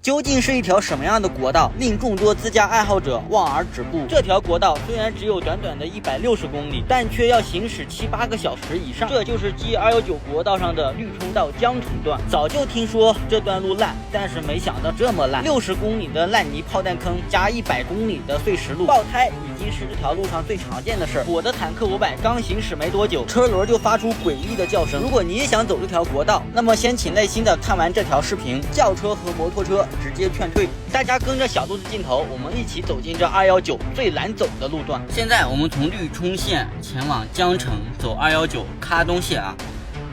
究竟是一条什么样的国道，令众多自驾爱好者望而止步？这条国道虽然只有短短的160公里，但却要行驶7-8个小时以上。这就是 G219国道上的绿冲到江城段。早就听说这段路烂，但是没想到这么烂。60公里的烂泥炮弹坑加100公里的碎石路，爆胎已经是这条路上最常见的事儿。我的坦克500刚行驶没多久，车轮就发出诡异的叫声。如果你也想走这条国道，那么先请耐心的看完这条视频，轿车和摩托车直接劝退。大家跟着小肚子镜头，我们一起走进这219最难走的路段。现在我们从绿冲线前往江城，走219喀东线啊。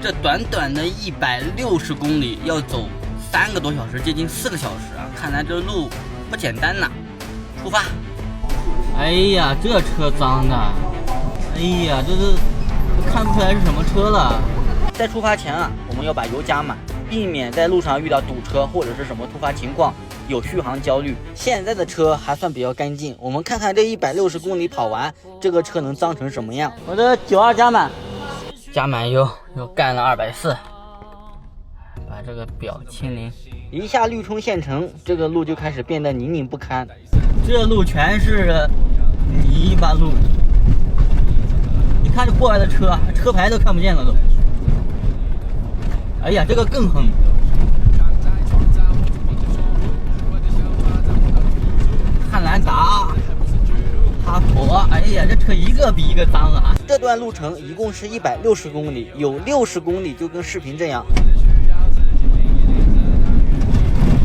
这短短的160公里要走3个多小时，接近4个小时啊！看来这路不简单呐。出发！哎呀，这车脏的！哎呀，这都看不出来是什么车了。在出发前啊，我们要把油加满，避免在路上遇到堵车或者是什么突发情况，有续航焦虑。现在的车还算比较干净，我们看看这160公里跑完，这个车能脏成什么样。我的92加满，加满油，又干了240，把这个表清零。一下绿冲县城，这个路就开始变得泥泞不堪，这路全是泥巴路。你看这过来的车，车牌都看不见了都。哎呀，这个更横。汉兰达、哈佛，哎呀，这车一个比一个脏啊！这段路程一共是160公里，有60公里就跟视频这样。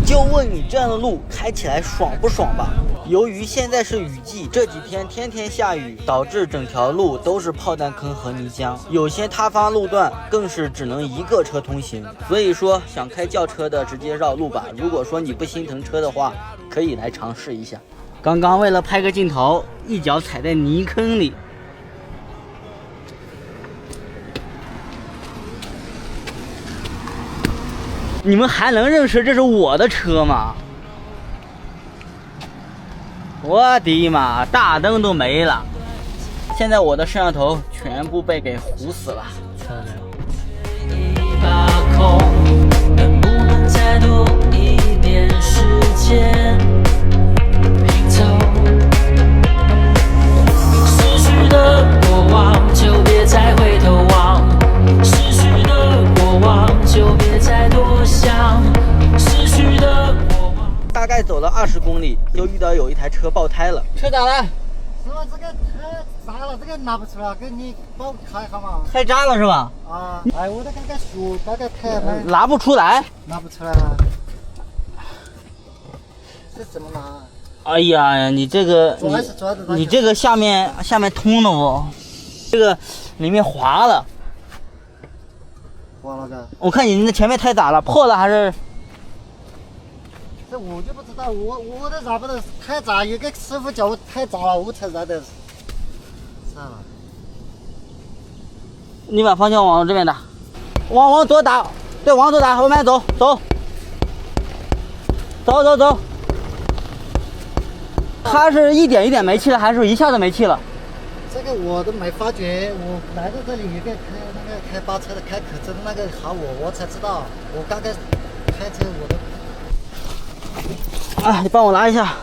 就问你这样的路开起来爽不爽吧？由于现在是雨季，这几天天天下雨，导致整条路都是炮弹坑和泥浆，有些塌方路段更是只能一个车通行。所以说，想开轿车的直接绕路吧。如果说你不心疼车的话，可以来尝试一下。刚刚为了拍个镜头，一脚踩在泥坑里。你们还能认识这是我的车吗？我的妈，大灯都没了，现在我的摄像头全部被给糊死了。能不能再多一点时间拼凑逝去的过往，就别再回头望，逝去的过往就别再多想，逝去的过往。大概走了20公里，就遇到有一台车爆胎了。车咋了？师傅，这个胎砸了，这个拿不出来，给你帮我开好吗？胎扎了是吧？啊，哎，我的刚刚数，刚刚胎拿不出来，拿不出来了。这怎么拿？哎呀，你这个你这个下面通了不？这个里面滑了。滑了个？我看你那前面胎咋了？破了还是？这我就不知道，我都咋不得太砸，有个师傅叫我太砸了，我才砸的。算了。你把方向往这边打，往左打，对，往左打，慢慢走。它是一点一点没气了，还是一下子没气了？这个我都没发觉，我来到这里有个开包车的开口子那个喊我才知道，我刚刚开车我都。你帮我拿一下。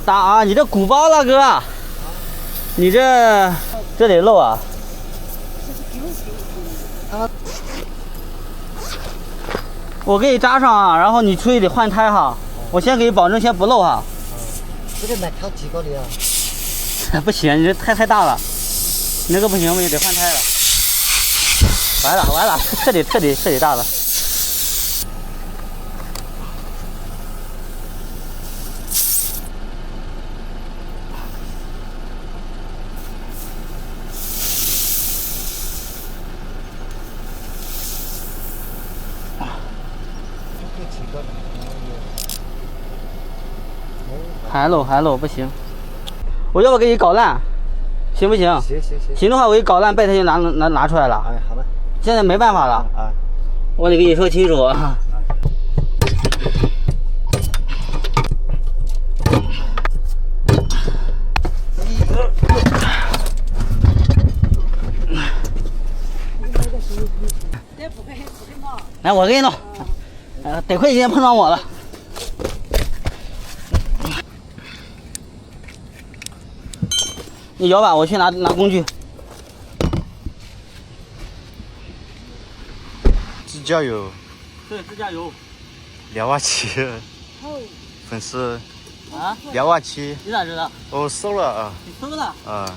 打啊！你这鼓包了哥，你这得漏啊！我给你扎上啊，然后你出去得换胎哈。我先给你保证，先不漏哈。这个买挑几个里啊？不行，你这胎太大了，你那个不行，得换胎了。完了，彻底大了。还漏，不行，我要不给你搞烂，行不行？行的话，我给你搞烂，备胎就拿出来了。哎，好了，现在没办法了。我得跟你说清楚啊。来，我给你弄。得亏今天碰上我了。你摇吧，我去拿工具。自驾游，对，自驾游。2万7，粉丝啊，2万7。你咋知道？我搜了啊。你搜了？啊。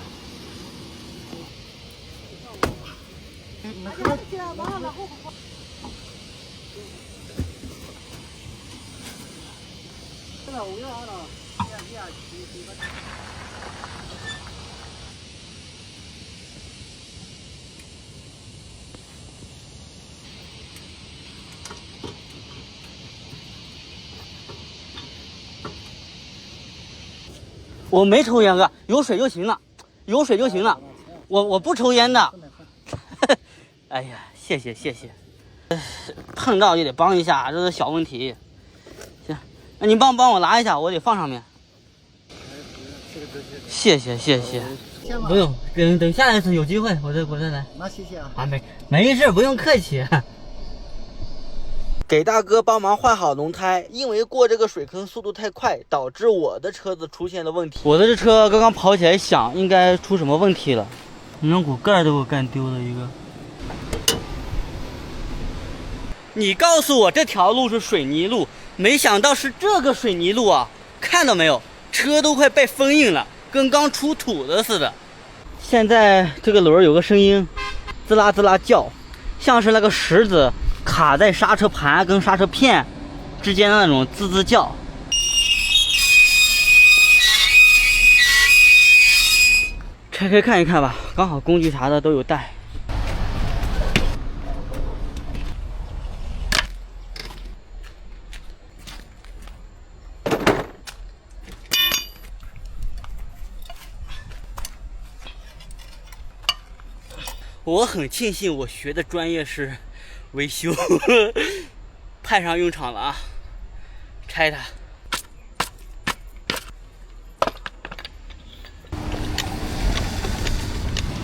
我没抽烟哥，有水就行了，有水就行了。我不抽烟的。哎呀，谢谢。碰到就得帮一下，这是小问题。行，那你帮我拿一下，我得放上面。谢谢。不用，等下一次有机会我再来。那谢谢啊。啊，没事，不用客气。给大哥帮忙换好轮胎，因为过这个水坑速度太快，导致我的车子出现了问题。我的这车刚刚跑起来响，应该出什么问题了？轮毂盖都给我干丢了一个。你告诉我这条路是水泥路，没想到是这个水泥路啊！看到没有，车都快被封印了，跟刚出土的似的。现在这个轮有个声音，滋啦滋啦叫，像是那个石子卡在刹车盘跟刹车片之间的那种滋滋叫。拆开看一看吧，刚好工具啥的都有带。我很庆幸我学的专业是维修，派上用场了啊！拆它。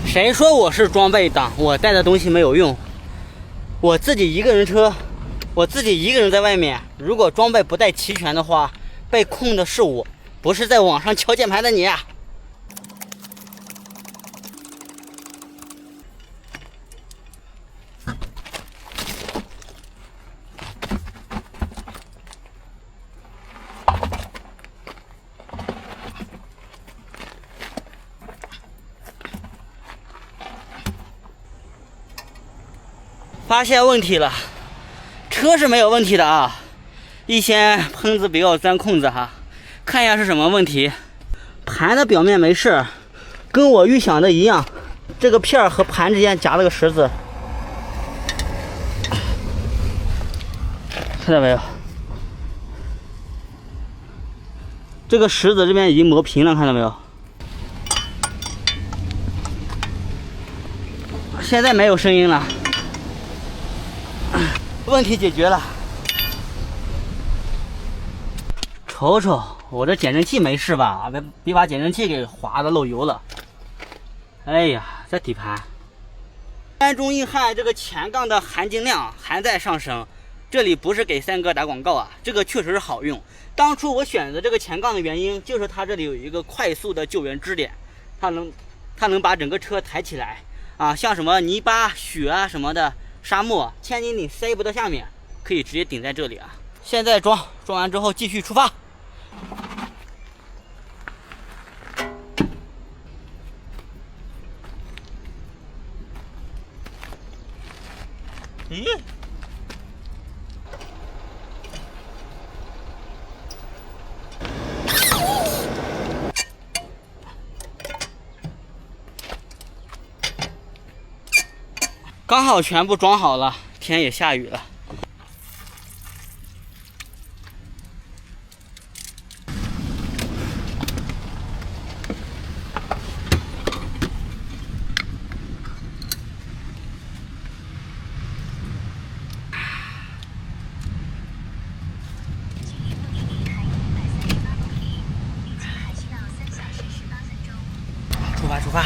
谁说我是装备党？我带的东西没有用。我自己一个人车，我自己一个人在外面，如果装备不带齐全的话，被控的是我，不是在网上敲键盘的你啊！发现问题了，车是没有问题的啊。一先喷子不要钻空子哈，看一下是什么问题。盘的表面没事，跟我预想的一样，这个片儿和盘之间夹了个石子，看到没有？这个石子这边已经磨平了，看到没有？现在没有声音了。问题解决了，瞅瞅我这减震器没事吧？别把减震器给划的漏油了。哎呀，这底盘，山中硬汉这个前杠的含金量还在上升。这里不是给三哥打广告啊，这个确实是好用。当初我选择这个前杠的原因，就是它这里有一个快速的救援支点，它能把整个车抬起来啊，像什么泥巴、雪啊什么的。沙漠千斤顶塞不到下面，可以直接顶在这里啊。现在装完之后继续出发。咦？刚好全部装好了，天也下雨了。出发。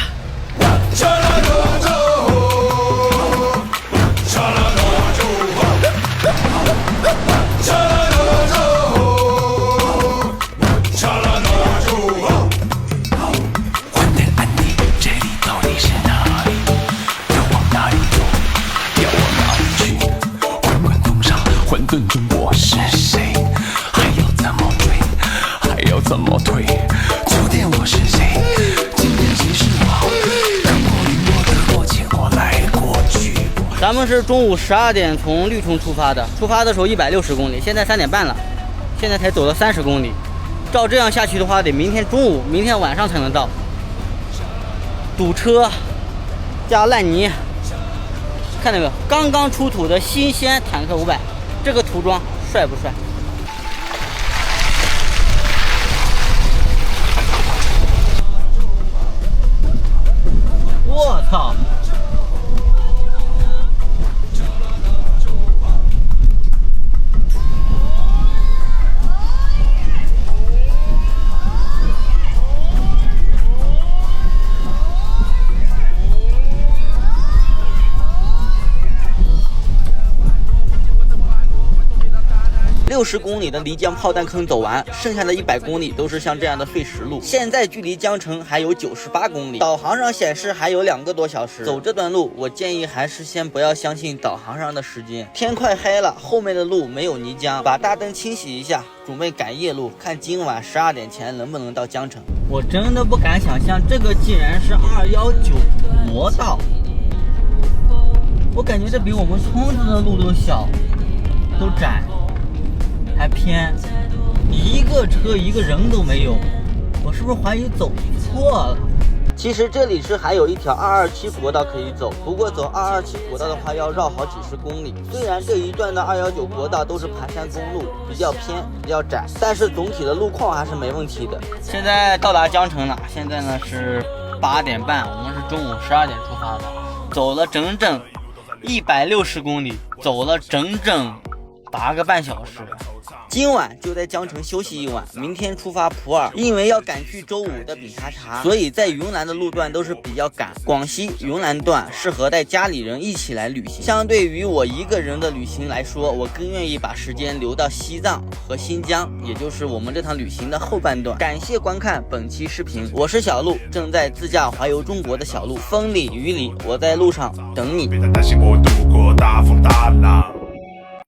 怎么退？昨天我是谁？今天谁是我？看过云过得过且过来过去。咱们是中午12点从绿冲出发的，出发的时候160公里，现在3点半了，现在才走了30公里。照这样下去的话，得明天中午、明天晚上才能到。堵车加烂泥，看到没有？刚刚出土的新鲜坦克500，这个涂装帅不帅？我操！60公里的漓江炮弹坑走完，剩下的100公里都是像这样的废石路。现在距离江城还有98公里，导航上显示还有2个多小时。走这段路，我建议还是先不要相信导航上的时间。天快黑了，后面的路没有泥浆，把大灯清洗一下，准备赶夜路，看今晚12点前能不能到江城。我真的不敢想象，这个竟然是219国道，我感觉这比我们村子的路都小，都窄。还偏，一个车一个人都没有，我是不是怀疑走错了？其实这里是还有一条227国道可以走，不过走227国道的话要绕好几十公里。虽然这一段的219国道都是盘山公路，比较偏比较窄，但是总体的路况还是没问题的。现在到达江城了，现在呢是8点半，我们是中午12点出发的，走了整整160公里，走了整整8个半小时。今晚就在江城休息一晚，明天出发普洱。因为要赶去周5的饼茶茶，所以在云南的路段都是比较赶。广西云南段适合带家里人一起来旅行，相对于我一个人的旅行来说，我更愿意把时间留到西藏和新疆，也就是我们这趟旅行的后半段。感谢观看本期视频，我是小鹿，正在自驾环游中国的小鹿，风里雨里，我在路上等你。别再担心我度过大风大浪。